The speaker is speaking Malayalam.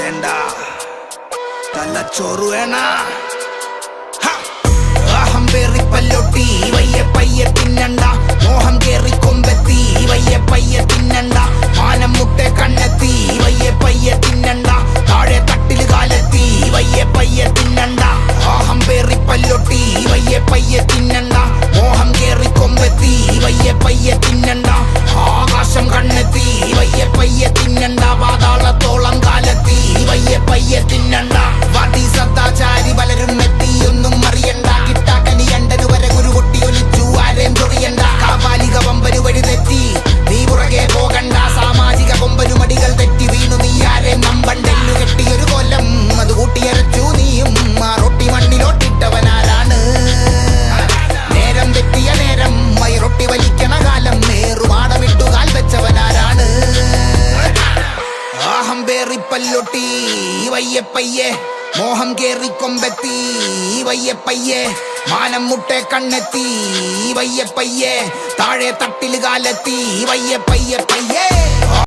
വേണ്ട, തലച്ചോറ് വേണ. അഹം പേറി പല്ലൊട്ടി വയ്യ പയ്യെ തിന്നണ്ട, മോഹം കേറി കൊമ്പെത്തി വയ്യ പയ്യെ തിന്നണ്ട, മാനം മുട്ടെ കണ്ണെത്തി വയ്യ പയ്യെ തിന്നണ്ട, താഴെ തട്ടില് കാലെത്തി വയ്യ പയ്യെ തിന്നണ്ട. അഹം പേറി പല്ലൊട്ടി വയ്യ പയ്യെ തിന്നണ്ട, മോഹം കേറി കൊമ്പെത്തി വയ്യ പയ്യെ തിന്നണ്ട, ആകാശം കണ്ണെത്തി വയ്യ പയ്യെ തിന്നണ്ട, പാതാളത്തോളം കാലെത്തി വയ്യ പയ്യെ തിന്നണ്ട. വാട്ടി സദാചാരി പലരും എത്തി ഒന്നും അറിയണ്ട, കിട്ടാക്കനിയണ്ടന് വരെ ഗുരു കൊട്ടി ഒലിച്ചു ആരെയും ചൊറിയണ്ട. കാപാലിക വമ്പന് വഴി തെറ്റി നീ പുറകെ പോകണ്ട, സാമാജിക കൊമ്പനു മടികൾ തെറ്റി വീണു നീ ആരെയും നമ്പണ്ടെല്ലു കെട്ടിയൊരു കൊല്ലം അത് കൂട്ടിയരച്ചു നീയും ആ റൊട്ടി മണ്ണിലോട്ടിട്ടവനാരാണ്. നേരം തെറ്റിയ നേരം വയറൊട്ടി വലിക്കണ കാലം നേറുമാടമിട്ടു കാൽ വെച്ചവനാരാണ്. ആഹം പേറി പല്ലൊട്ടി വയ്യ പയ്യെ, മോഹം കേറി കൊമ്പെത്തി വയ്യ പയ്യെ, മാനം മുട്ടെ കണ്ണെത്തി വയ്യ പയ്യെ, താഴെ തട്ടില് കാലെത്തി വയ്യ പയ്യെ പയ്യെ.